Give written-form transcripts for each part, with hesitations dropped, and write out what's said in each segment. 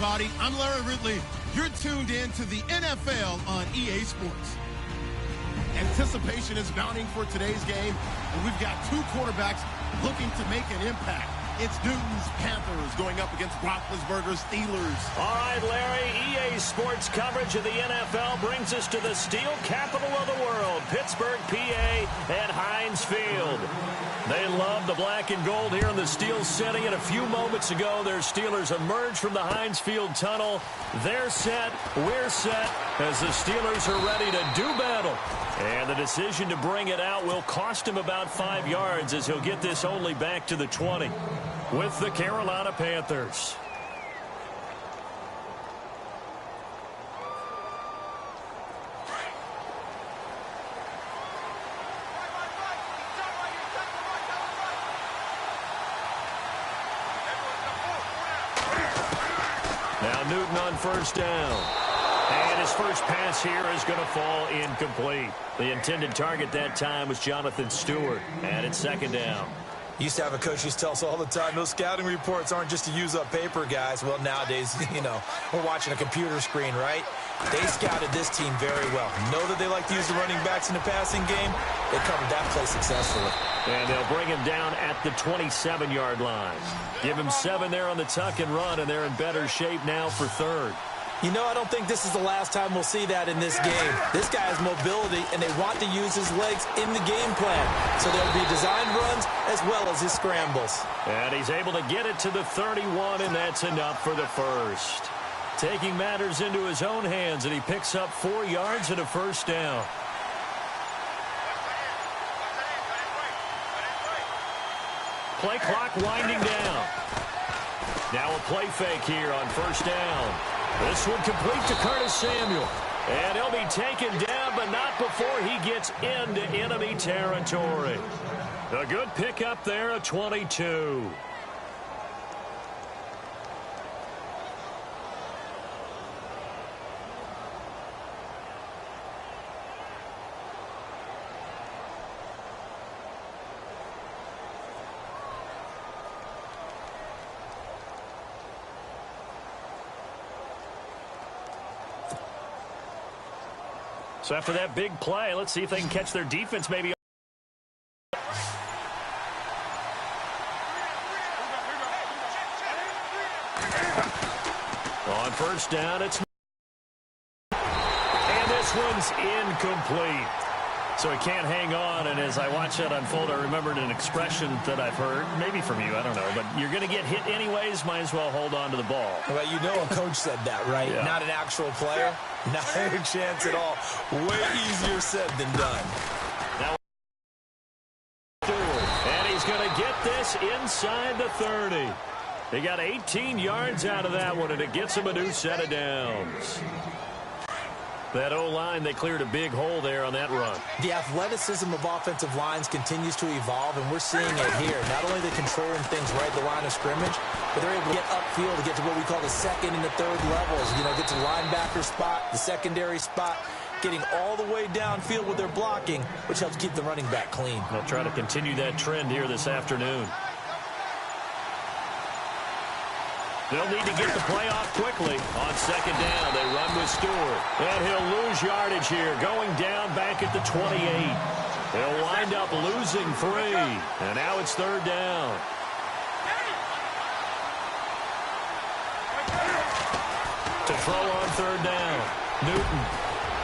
everybody. I'm Larry Ridley. You're tuned in to the NFL on EA Sports. Anticipation is mounting for today's game, and we've got two quarterbacks looking to make an impact. It's Newton's Panthers going up against Roethlisberger's Steelers. All right, Larry, EA Sports coverage of the NFL brings us to the steel capital of the world, Pittsburgh, PA, at Heinz Field. They love the black and gold here in the Steel City, and a few moments ago, their Steelers emerged from the Heinz Field tunnel. They're set, we're set, as the Steelers are ready to do battle. And the decision to bring it out will cost him about 5 yards, as he'll get this only back to the 20 with the Carolina Panthers. Now Newton on first down. And his first pass here is going to fall incomplete. The intended target that time was Jonathan Stewart. And it's second down. Used to have a coach who used to tell us all the time, those scouting reports aren't just to use up paper, guys. Well, nowadays, we're watching a computer screen, right? They scouted this team very well. Know that they like to use the running backs in the passing game. They covered that play successfully. And they'll bring him down at the 27-yard line. Give him 7 there on the tuck and run, and they're in better shape now for third. I don't think this is the last time we'll see that in this game. This guy has mobility, and they want to use his legs in the game plan. So there'll be designed runs as well as his scrambles. And he's able to get it to the 31, and that's enough for the first. Taking matters into his own hands, and he picks up 4 yards and a first down. Play clock winding down. Now a play fake here on first down. This one complete to Curtis Samuel. And he'll be taken down, but not before he gets into enemy territory. A good pickup there at 22. So after that big play, let's see if they can catch their defense maybe. On first down, it's... And this one's incomplete. So he can't hang on, and as I watch that unfold, I remembered an expression that I've heard, maybe from you, I don't know, but you're going to get hit anyways, might as well hold on to the ball. Well, a coach said that, right? Yeah. Not an actual player. Not a chance at all. Way easier said than done. Now, and he's going to get this inside the 30. He got 18 yards out of that one, and it gets him a new set of downs. That O-line, they cleared a big hole there on that run. The athleticism of offensive lines continues to evolve, and we're seeing it here. Not only are they controlling things right at the line of scrimmage, but they're able to get upfield to get to what we call the second and the third levels. Get to the linebacker spot, the secondary spot, getting all the way downfield with their blocking, which helps keep the running back clean. They'll try to continue that trend here this afternoon. They'll need to get the play off quickly. On second down, they run with Stewart. And he'll lose yardage here, going down back at the 28. They'll wind up losing 3. And now it's third down. To throw on third down, Newton.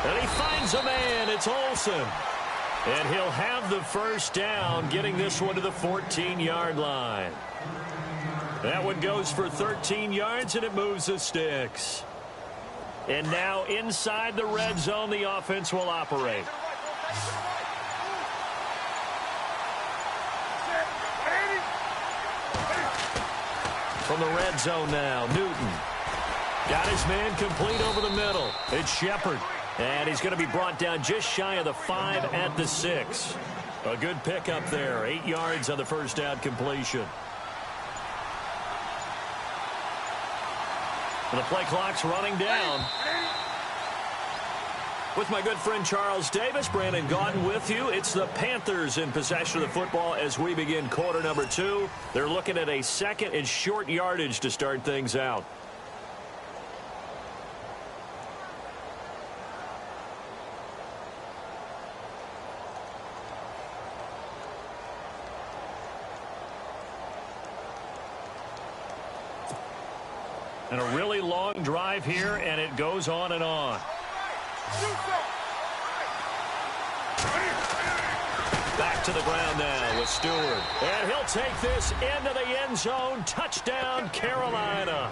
And he finds a man. It's Olsen. And he'll have the first down, getting this one to the 14-yard line. That one goes for 13 yards, and it moves the sticks. And now inside the red zone, the offense will operate. From the red zone now, Newton. Got his man complete over the middle. It's Shepard. And he's going to be brought down just shy of the 5 at the 6. A good pickup there. 8 yards on the first down completion. The play clock's running down. With my good friend Charles Davis, Brandon Gaudin with you. It's the Panthers in possession of the football as we begin quarter number 2. They're looking at a second and short yardage to start things out. And a really long drive here, and it goes on and on. Back to the ground now with Stewart. And he'll take this into the end zone. Touchdown, Carolina.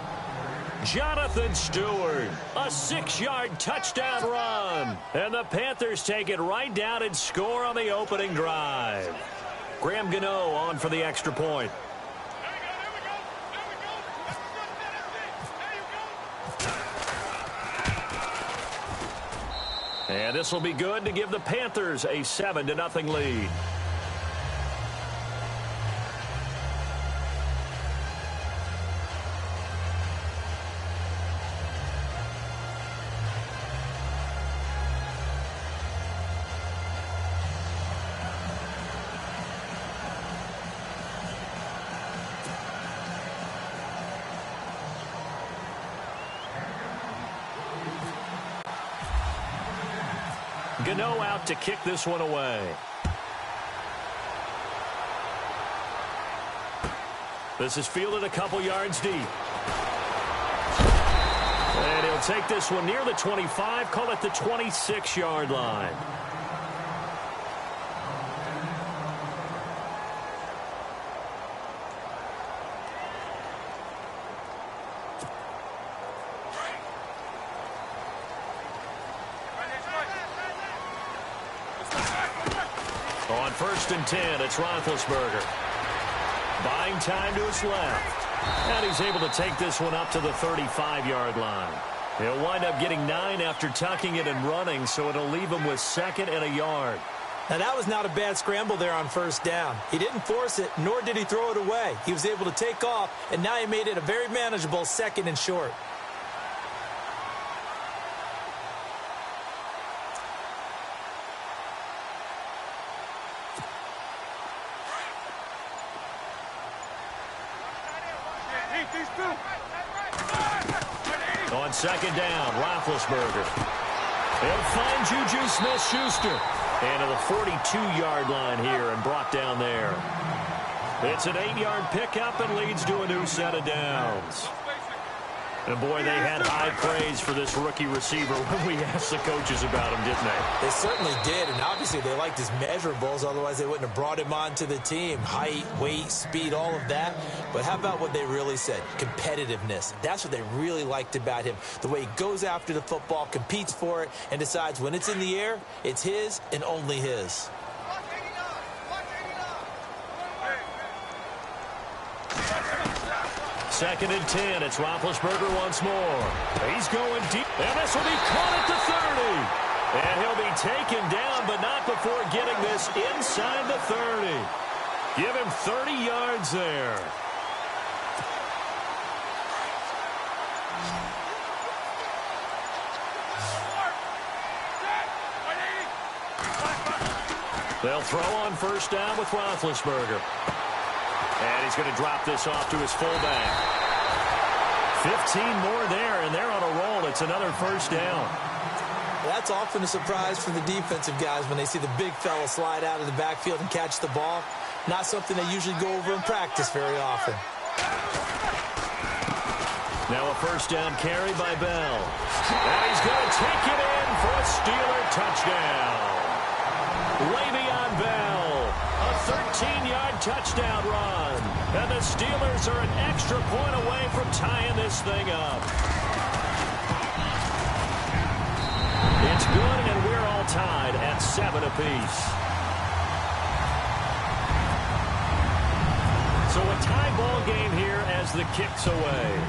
Jonathan Stewart, a 6-yard touchdown run. And the Panthers take it right down and score on the opening drive. Graham Gano on for the extra point. And this will be good to give the Panthers a 7-0 lead. Gano out to kick this one away. This is fielded a couple yards deep. And he'll take this one near the 25, call it the 26-yard line. On 1st and 10, it's Roethlisberger. Buying time to his left. And he's able to take this one up to the 35-yard line. He'll wind up getting 9 after tucking it and running, so it'll leave him with 2nd and a yard. Now, that was not a bad scramble there on 1st down. He didn't force it, nor did he throw it away. He was able to take off, and now he made it a very manageable 2nd and short. On 2nd down, Roethlisberger. He'll find Juju Smith-Schuster. And to the 42-yard line here and brought down there. It's an 8-yard pickup and leads to a new set of downs. And, boy, they had high praise for this rookie receiver when we asked the coaches about him, didn't they? They certainly did, and obviously they liked his measurables. Otherwise, they wouldn't have brought him onto the team. Height, weight, speed, all of that. But how about what they really said? Competitiveness. That's what they really liked about him. The way he goes after the football, competes for it, and decides when it's in the air, it's his and only his. Second and 10. It's Roethlisberger once more. He's going deep. And this will be caught at the 30. And he'll be taken down, but not before getting this inside the 30. Give him 30 yards there. They'll throw on 1st down with Roethlisberger. And he's going to drop this off to his fullback. 15 more there, and they're on a roll. It's another 1st down. That's often a surprise for the defensive guys when they see the big fella slide out of the backfield and catch the ball. Not something they usually go over in practice very often. Now a 1st down carry by Bell. And he's going to take it in for a Steeler touchdown. Le'Veon Bell, a 13-yard touchdown run. And the Steelers are an extra point away from tying this thing up. It's good, and we're all tied at 7 apiece. So a tie ball game here as the kick's away.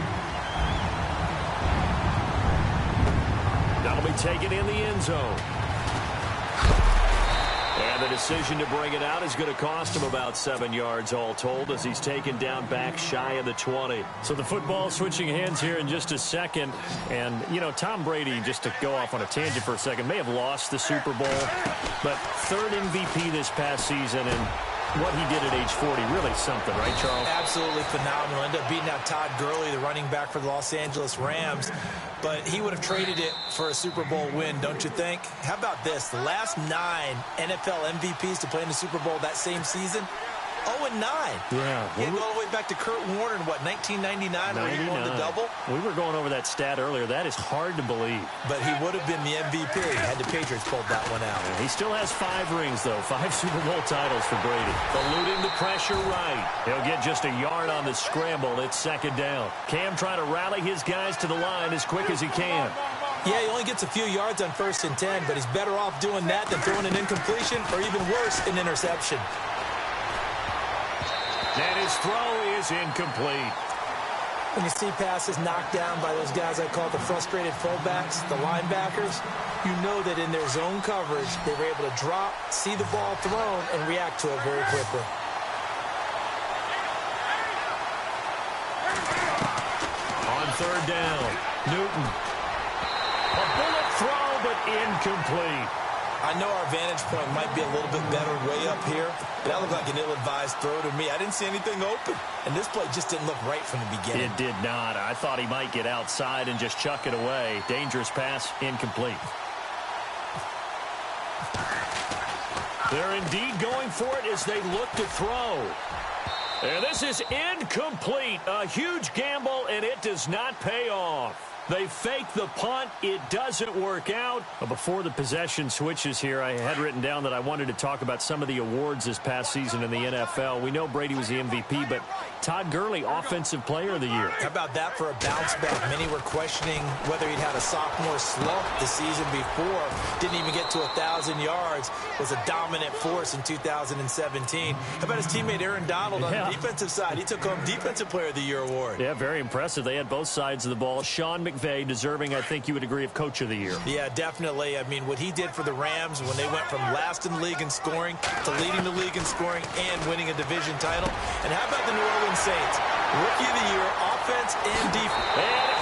That'll be taken in the end zone. And the decision to bring it out is going to cost him about 7 yards all told as he's taken down back shy of the 20. So the football switching hands here in just a second. And, you know, Tom Brady, just to go off on a tangent for a second, may have lost the Super Bowl. But 3rd MVP this past season, and what he did at age 40, really something, right, Charles? Absolutely phenomenal. Ended up beating out Todd Gurley, the running back for the Los Angeles Rams. But he would have traded it for a Super Bowl win, don't you think? How about this? The last 9 NFL MVPs to play in the Super Bowl that same season, 0-9. Yeah. He had to go all the way back to Kurt Warner in, what, 1999 where he won the double? We were going over that stat earlier. That is hard to believe. But he would have been the MVP had the Patriots pulled that one out. Yeah, he still has 5 rings, though. 5 Super Bowl titles for Brady. Eluding the pressure right. He'll get just a yard on the scramble. It's second down. Cam trying to rally his guys to the line as quick as he can. Yeah, he only gets a few yards on 1st and 10, but he's better off doing that than throwing an incompletion or even worse, an interception. And his throw is incomplete. When you see passes knocked down by those guys I call the frustrated fullbacks, the linebackers, you know that in their zone coverage, they were able to drop, see the ball thrown, and react to it very quickly. On 3rd down, Newton. A bullet throw, but incomplete. I know our vantage point might be a little bit better way up here, but that looked like an ill-advised throw to me. I didn't see anything open, and this play just didn't look right from the beginning. It did not. I thought he might get outside and just chuck it away. Dangerous pass, incomplete. They're indeed going for it as they look to throw. And this is incomplete. A huge gamble, and it does not pay off. They fake the punt. It doesn't work out. Before the possession switches here, I had written down that I wanted to talk about some of the awards this past season in the NFL. We know Brady was the MVP, but Todd Gurley, Offensive Player of the Year. How about that for a bounce back? Many were questioning whether he'd had a sophomore slump the season before. Didn't even get to 1,000 yards. Was a dominant force in 2017. How about his teammate Aaron Donald on the defensive side? He took home Defensive Player of the Year award. Yeah, very impressive. They had both sides of the ball. Sean McVay deserving, I think you would agree, of Coach of the Year. Yeah, definitely. I mean, what he did for the Rams when they went from last in the league in scoring to leading the league in scoring and winning a division title. And how about the New Orleans Saints? Rookie of the Year, offense and defense. And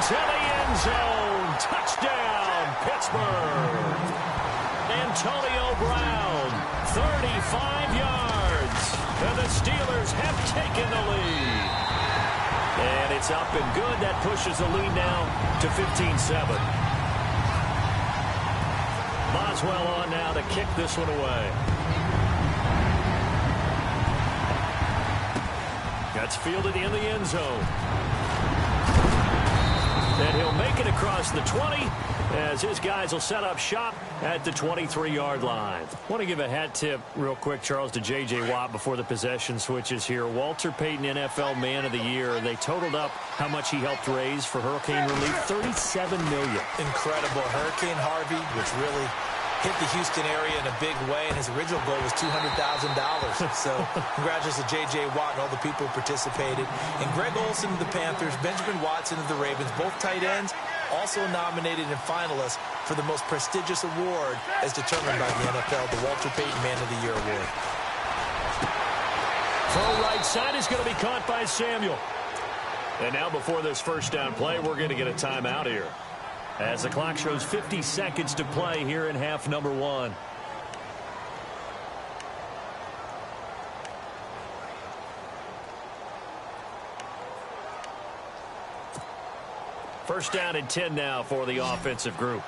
into the end zone. Touchdown, Pittsburgh. Antonio Brown, 35 yards. And the Steelers have taken the lead. And it's up and good. That pushes the lead now to 15-7. Boswell on now to kick this one away. That's fielded in the end zone. And he'll make it across the 20 as his guys will set up shop at the 23-yard line. I want to give a hat tip real quick, Charles, to J.J. Watt before the possession switches here. Walter Payton, NFL Man of the Year. They totaled up how much he helped raise for hurricane relief, $37 million. Incredible. Hurricane Harvey, which really hit the Houston area in a big way, and his original goal was $200,000. So congratulations to J.J. Watt and all the people who participated. And Greg Olsen of the Panthers, Benjamin Watson of the Ravens, both tight ends, also nominated and finalists for the most prestigious award as determined by the NFL, the Walter Payton Man of the Year Award. Throw right side is going to be caught by Samuel. And now before this first down play, we're going to get a timeout here, as the clock shows 50 seconds to play here in half number 1. First down and 10 now for the offensive group.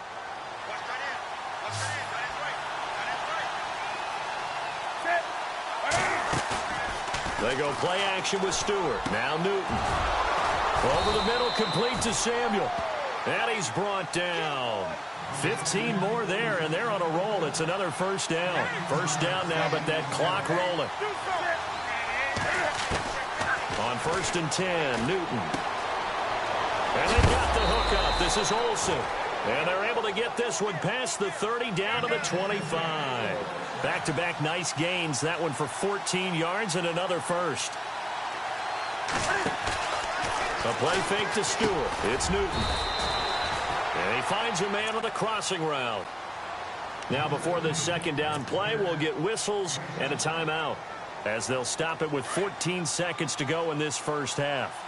They go play action with Stewart. Now Newton. Over the middle, complete to Samuel. And he's brought down. 15 more there, and they're on a roll. It's another first down. First down now, but that clock rolling. On 1st and 10, Newton. And they got the hook up. This is Olsen. And they're able to get this one past the 30 down to the 25. Back-to-back nice gains. That one for 14 yards and another first. A play fake to Stewart. It's Newton. And he finds a man on the crossing route. Now before this second down play, we'll get whistles and a timeout, as they'll stop it with 14 seconds to go in this first half.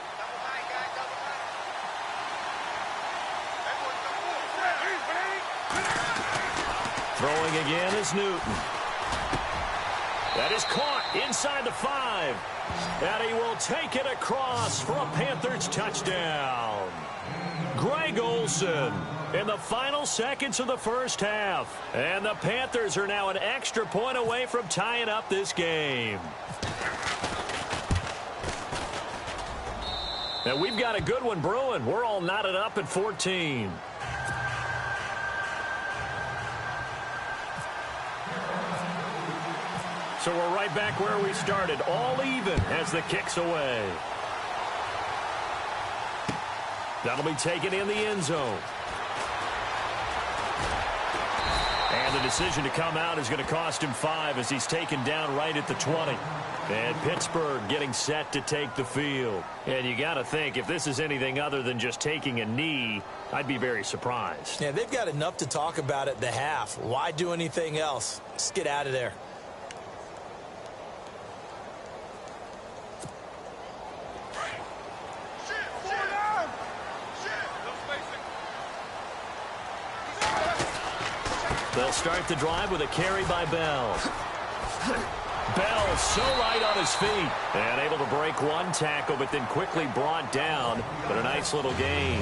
Throwing again is Newton. That is caught inside the 5. And he will take it across for a Panthers touchdown. Greg Olsen. in the final seconds of the first half. And the Panthers are now an extra point away from tying up this game. And we've got a good one brewing. We're all knotted up at 14. So we're right back where we started, all even as the kick's away. That'll be taken in the end zone. And the decision to come out is going to cost him 5 as he's taken down right at the 20. And Pittsburgh getting set to take the field. And you got to think, if this is anything other than just taking a knee, I'd be very surprised. Yeah, they've got enough to talk about at the half. Why do anything else? Just get out of there. They'll start the drive with a carry by Bell. Bell so light on his feet. And able to break one tackle, but then quickly brought down. But a nice little gain.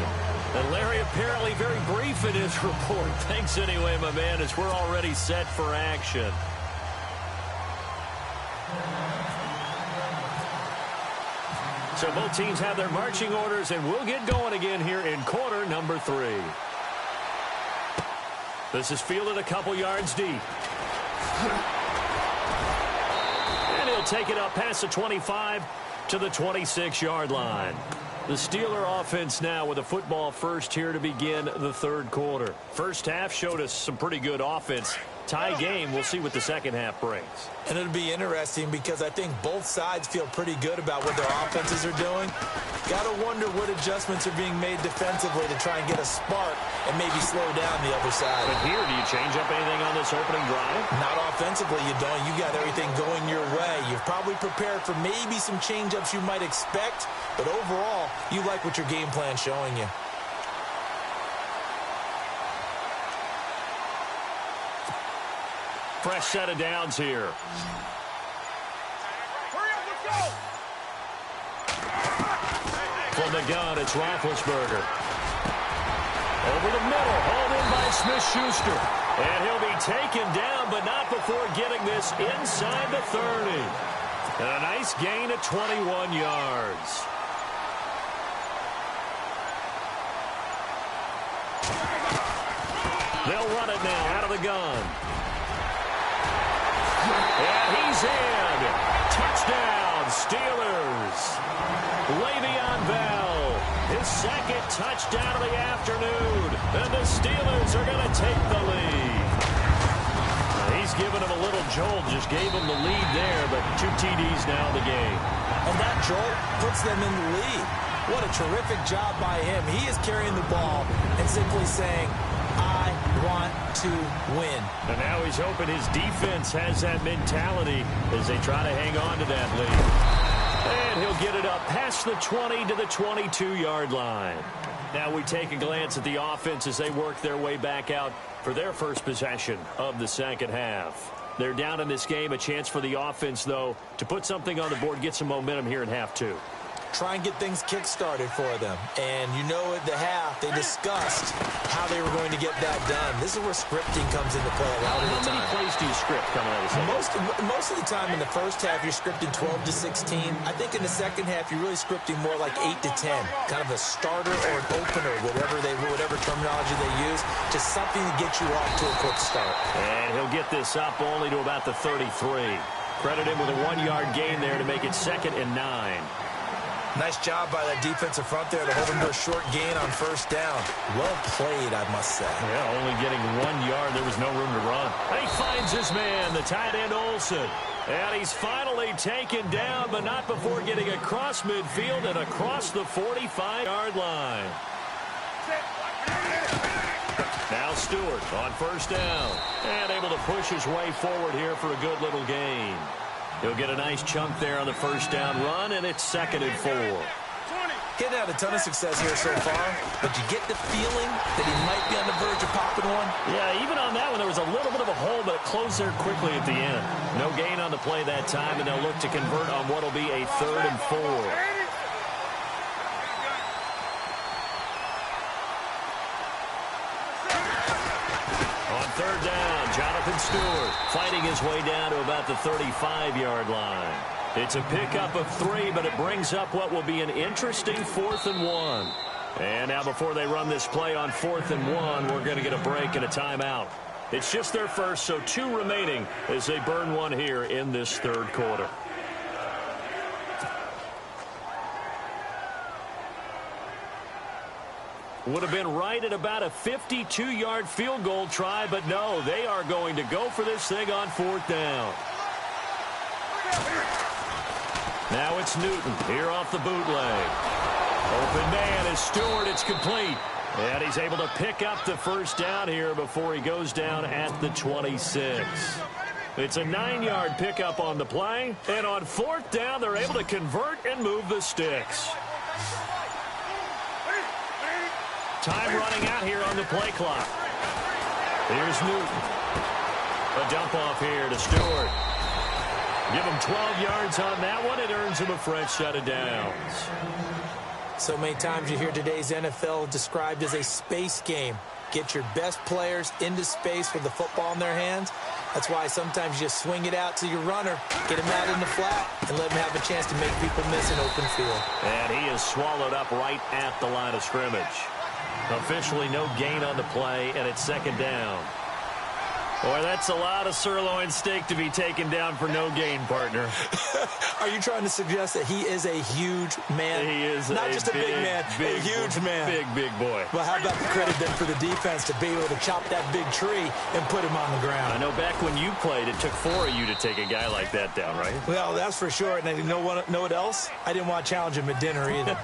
And Larry apparently very brief in his report. Thanks anyway, my man, as we're already set for action. So both teams have their marching orders, and we'll get going again here in quarter number 3. This is fielded a couple yards deep. And he'll take it up past the 25 to the 26-yard line. The Steeler offense now with a football first here to begin the third quarter. First half showed us some pretty good offense. Tie game, we'll see what the second half brings. And it'll be interesting because I think both sides feel pretty good about what their offenses are doing. Got to wonder what adjustments are being made defensively to try and get a spark and maybe slow down the other side. But here, do you change up anything on this opening drive? Not offensively, you don't. You got everything going your way. You've probably prepared for maybe some change-ups you might expect, but overall, you like what your game plan's showing you. Fresh set of downs here. From the gun, it's Roethlisberger. Over the middle, hauled in by Smith-Schuster. And he'll be taken down, but not before getting this inside the 30. And a nice gain of 21 yards. They'll run it now out of the gun. And he's in. Touchdown, Steelers. Le'Veon Bell, his second touchdown of the afternoon. And the Steelers are going to take the lead. He's given him a little jolt, just gave him the lead there, but 2 TDs now in the game. And that jolt puts them in the lead. What a terrific job by him. He is carrying the ball and simply saying, I want to win. And now he's hoping his defense has that mentality as they try to hang on to that lead. And he'll get it up past the 20 to the 22-yard line. Now we take a glance at the offense as they work their way back out for their first possession of the second half. They're down in this game. A chance for the offense, though, to put something on the board, get some momentum here in half 2. Try and get things kick-started for them. And you know at the half, they discussed how they were going to get that done. This is where scripting comes into play a lot of the time. How many plays do you script coming out of the second? Most of the time in the first half, you're scripting 12 to 16. I think in the second half, you're really scripting more like 8 to 10. Kind of a starter or an opener, whatever terminology they use, just something to get you off to a quick start. And he'll get this up only to about the 33. Credit him with a 1-yard gain there to make it 2nd and 9. Nice job by that defensive front there to hold him to a short gain on first down. Well played, I must say. Yeah, only getting 1 yard. There was no room to run. And he finds his man, the tight end Olsen. And he's finally taken down, but not before getting across midfield and across the 45-yard line. Now Stewart on first down. And able to push his way forward here for a good little gain. He'll get a nice chunk there on the first down run, and it's 2nd and 4. Getting had a ton of success here so far, but you get the feeling that he might be on the verge of popping one. Yeah, even on that one, there was a little bit of a hole, but it closed there quickly at the end. No gain on the play that time, and they'll look to convert on what will be a 3rd and 4. Stewart, fighting his way down to about the 35-yard line. It's a pickup of 3, but it brings up what will be an interesting 4th and 1. And now before they run this play on 4th and 1, we're going to get a break and a timeout. It's just their first, so 2 remaining as they burn 1 here in this 3rd quarter. Would have been right at about a 52-yard field goal try, but no, they are going to go for this thing on 4th down. Now it's Newton here off the bootleg. Open man is Stewart. It's complete. And he's able to pick up the 1st down here before he goes down at the 26. It's a 9-yard pickup on the play. And on 4th down, they're able to convert and move the sticks. Time running out here on the play clock. Here's Newton. A dump off here to Stewart. Give him 12 yards on that one. It earns him a fresh set of downs. So many times you hear today's NFL described as a space game. Get your best players into space with the football in their hands. That's why sometimes you just swing it out to your runner, get him out in the flat, and let him have a chance to make people miss an open field. And he is swallowed up right at the line of scrimmage. Officially no gain on the play, and it's 2nd down. Boy, that's a lot of sirloin steak to be taken down for no gain, partner. Are you trying to suggest that he is a huge man? He is not just a big man, a huge man. Big boy. Well, how about the credit then for the defense to be able to chop that big tree and put him on the ground? I know back when you played, it took 4 of you to take a guy like that down, right? Well, that's for sure. And you know what else? I didn't want to challenge him at dinner either.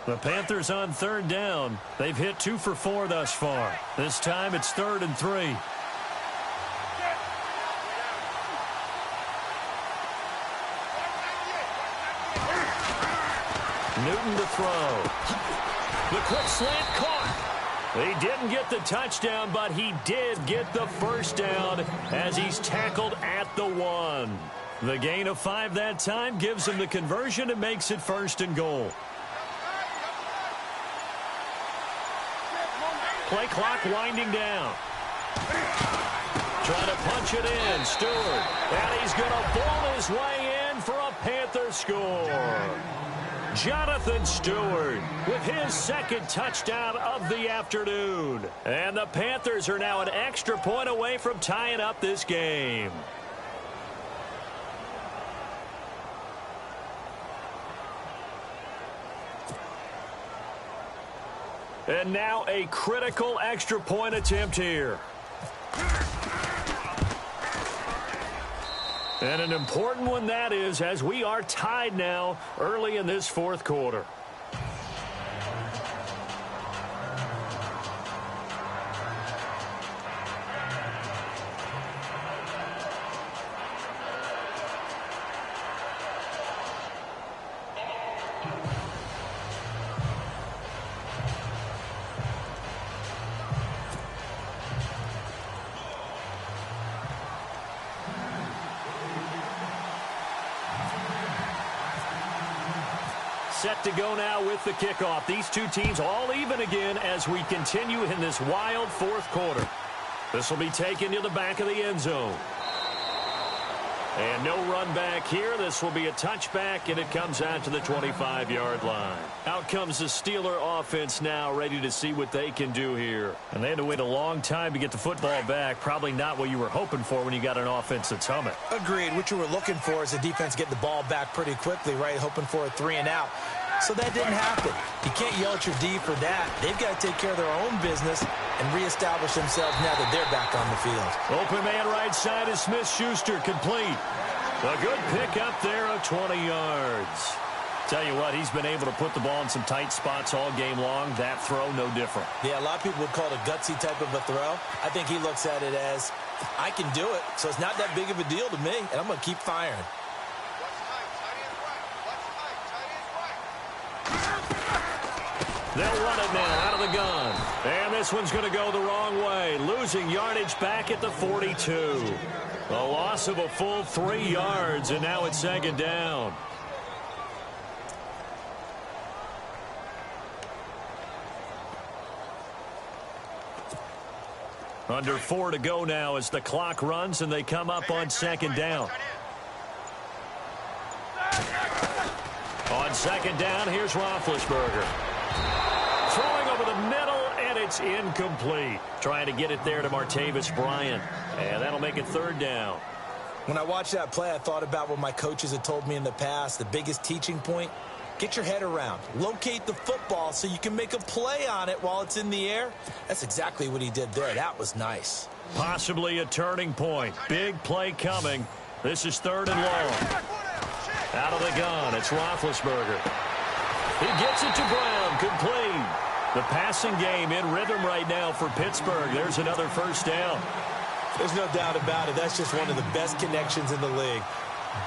The Panthers on 3rd down. They've hit 2 for 4 thus far. This time it's 3rd and 3. Newton to throw. The quick slant caught. He didn't get the touchdown, but he did get the 1st down as he's tackled at the 1. The gain of 5 that time gives him the conversion and makes it 1st and goal. Play clock winding down. Trying to punch it in. Stewart. And he's going to ball his way in for a Panther score. Jonathan Stewart with his 2nd touchdown of the afternoon. And the Panthers are now an extra point away from tying up this game. And now a critical extra point attempt here. And an important one that is, as we are tied now early in this 4th quarter. Set to go now with the kickoff. These two teams all even again as we continue in this wild 4th quarter. This will be taken to the back of the end zone. And no run back here. This will be a touchback, and it comes out to the 25-yard line. Out comes the Steeler offense now, ready to see what they can do here. And they had to wait a long time to get the football back. Probably not what you were hoping for when you got an offense that's humming. Agreed. What you were looking for is the defense getting the ball back pretty quickly, right? Hoping for a 3 and out. So that didn't happen. You can't yell at your D for that. They've got to take care of their own business and reestablish themselves now that they're back on the field. Open man right side is Smith-Schuster, complete. A good pick up there of 20 yards. Tell you what, he's been able to put the ball in some tight spots all game long. That throw, no different. Yeah, a lot of people would call it a gutsy type of a throw. I think he looks at it as, I can do it, so it's not that big of a deal to me, and I'm going to keep firing. They'll run it now out of the gun. And this one's going to go the wrong way. Losing yardage back at the 42. A loss of a full 3 yards, and now it's second down. Under 4 to go now as the clock runs and they come up on second down. On second down, here's Roethlisberger. Throwing over the middle, and it's incomplete. Trying to get it there to Martavis Bryant. And that'll make it third down. When I watched that play, I thought about what my coaches had told me in the past. The biggest teaching point, get your head around. Locate the football so you can make a play on it while it's in the air. That's exactly what he did there. That was nice. Possibly a turning point. Big play coming. This is third and long. Out of the gun, it's Roethlisberger. He gets it to Brown, complete. The passing game in rhythm right now for Pittsburgh. There's another first down. There's no doubt about it. That's just one of the best connections in the league.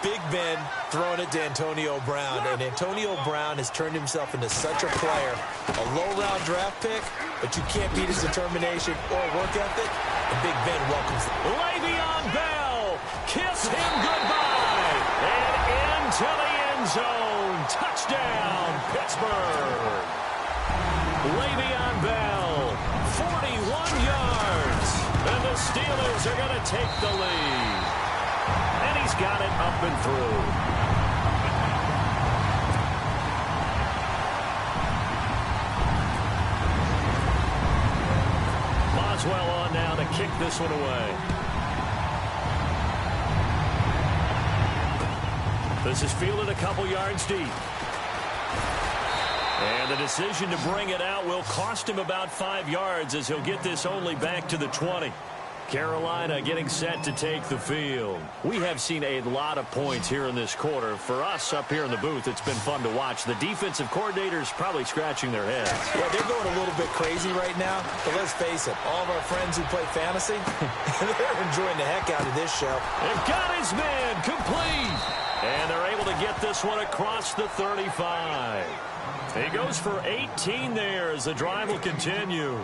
Big Ben throwing it to Antonio Brown, and Antonio Brown has turned himself into such a player. A low-round draft pick, but you can't beat his determination or work ethic, and Big Ben welcomes it. Le'Veon Bell, kiss him goodbye, and into the end zone. Touchdown, Pittsburgh. Le'Veon Bell, 41 yards, and the Steelers are going to take the lead. And he's got it up and through. Boswell on now to kick this one away. This is fielded a couple yards deep. And the decision to bring it out will cost him about 5 yards as he'll get this only back to the 20. Carolina getting set to take the field. We have seen a lot of points here in this quarter. For us up here in the booth, it's been fun to watch. The defensive coordinators probably scratching their heads. Yeah, they're going a little bit crazy right now. But let's face it, all of our friends who play fantasy, they're enjoying the heck out of this show. They've got his man complete. And they're able to get this one across the 35. He goes for 18 there as the drive will continue.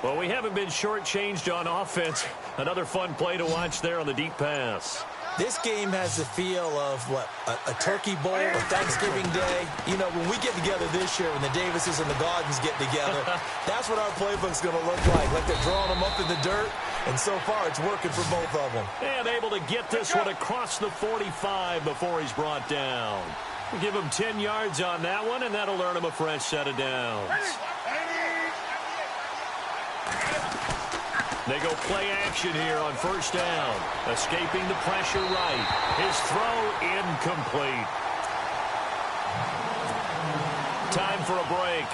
Well, we haven't been shortchanged on offense. Another fun play to watch there on the deep pass. This game has the feel of, what, a turkey bowl, a Thanksgiving Day. You know, when we get together this year, when the Davises and the Gardens get together, that's what our playbook's going to look like they're drawing them up in the dirt, and so far it's working for both of them. And able to get this one across the 45 before he's brought down. We'll give him 10 yards on that one, and that'll earn him a fresh set of downs. They go play action here on first down. Escaping the pressure right. His throw incomplete. Time for a break.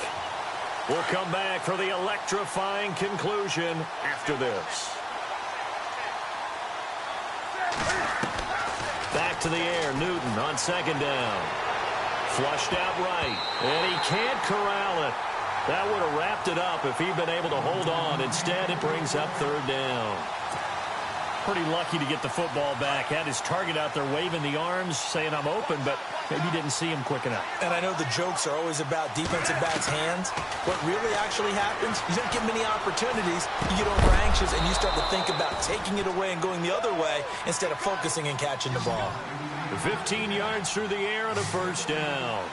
We'll come back for the electrifying conclusion after this. Back to the air, Newton on second down. Flushed out right, and he can't corral it. That would have wrapped it up if he'd been able to hold on. Instead, it brings up third down. Pretty lucky to get the football back. Had his target out there waving the arms, saying I'm open, but maybe didn't see him quick enough. And I know the jokes are always about defensive backs' hands. What really actually happens, you don't get many opportunities. You get over anxious, and you start to think about taking it away and going the other way instead of focusing and catching the ball. 15 yards through the air and a first down.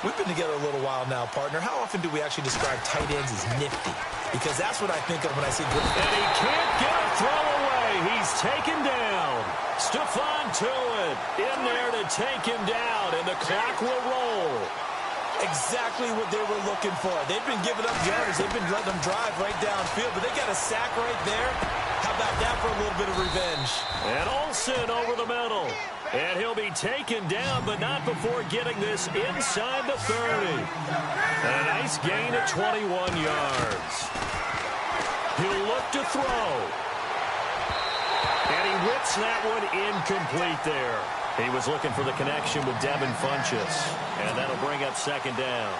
We've been together a little while now, partner. How often do we actually describe tight ends as nifty? Because that's what I think of when I see good. And he can't get a throw away. He's taken down. Stephon Tuitt in there to take him down, and the clock will roll. Exactly what they were looking for. They've been giving up yardage. They've been letting them drive right downfield, but they got a sack right there. How about that for a little bit of revenge? And Olsen over the middle. And he'll be taken down, but not before getting this inside the 30. And a nice gain at 21 yards. He'll look to throw. And he whips that one incomplete there. He was looking for the connection with Devin Funchess. And that'll bring up second down.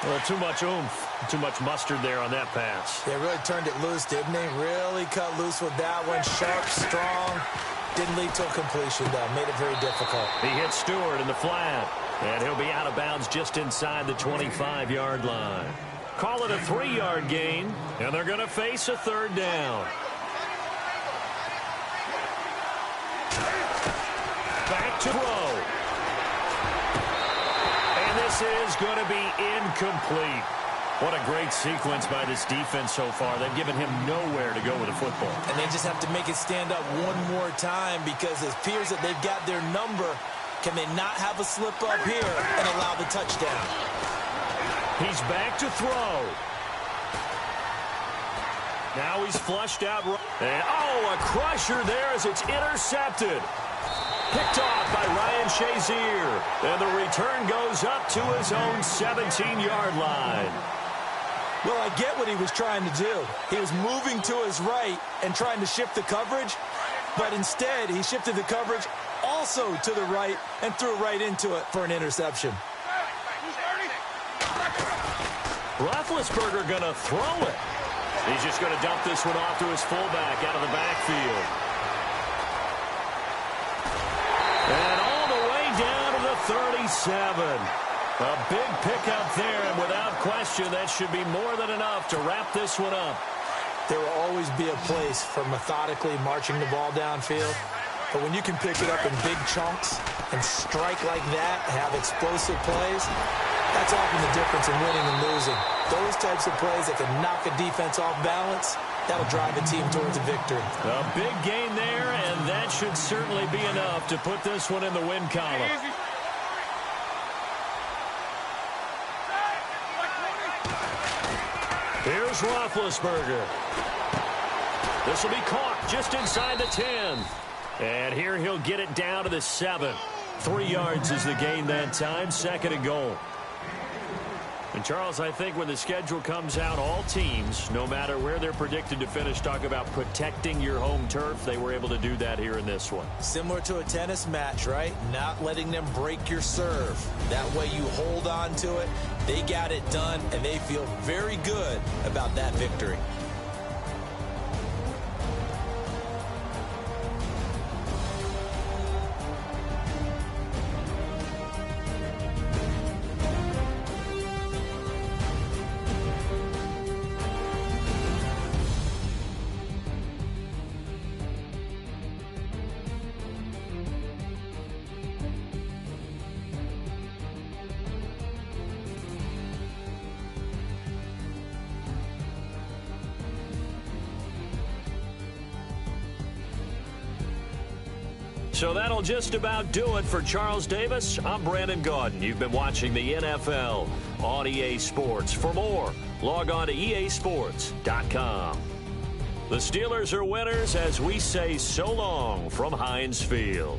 Well, too much oomph, too much mustard there on that pass. They really turned it loose, didn't they? Really cut loose with that one. Sharp, strong. Didn't lead to a completion, though. Made it very difficult. He hits Stewart in the flat. And he'll be out of bounds just inside the 25-yard line. Call it a 3-yard gain, and they're going to face a third down. Back to throw. And this is going to be incomplete. What a great sequence by this defense so far. They've given him nowhere to go with the football. And they just have to make it stand up one more time because it appears that they've got their number. Can they not have a slip up here and allow the touchdown? He's back to throw. Now he's flushed out. And, a crusher there as it's intercepted. Picked off by Ryan Shazier. And the return goes up to his own 17-yard line. Well, I get what he was trying to do. He was moving to his right and trying to shift the coverage, but instead he shifted the coverage also to the right and threw right into it for an interception. Roethlisberger going to throw it. He's just going to dump this one off to his fullback out of the backfield. And all the way down to the 37. A big pickup there, and without question, that should be more than enough to wrap this one up. There will always be a place for methodically marching the ball downfield, but when you can pick it up in big chunks and strike like that, have explosive plays, that's often the difference in winning and losing. Those types of plays that can knock a defense off balance, that'll drive a team towards a victory. A big gain there, and that should certainly be enough to put this one in the win column. Here's Roethlisberger. This will be caught just inside the 10. And here he'll get it down to the 7. 3 yards is the gain that time, 2nd and goal. And, Charles, I think when the schedule comes out, all teams, no matter where they're predicted to finish, talk about protecting your home turf. They were able to do that here in this one. Similar to a tennis match, right? Not letting them break your serve. That way you hold on to it. They got it done, and they feel very good about that victory. So that'll just about do it for Charles Davis. I'm Brandon Gaudin. You've been watching the NFL on EA Sports. For more, log on to easports.com. The Steelers are winners as we say so long from Heinz Field.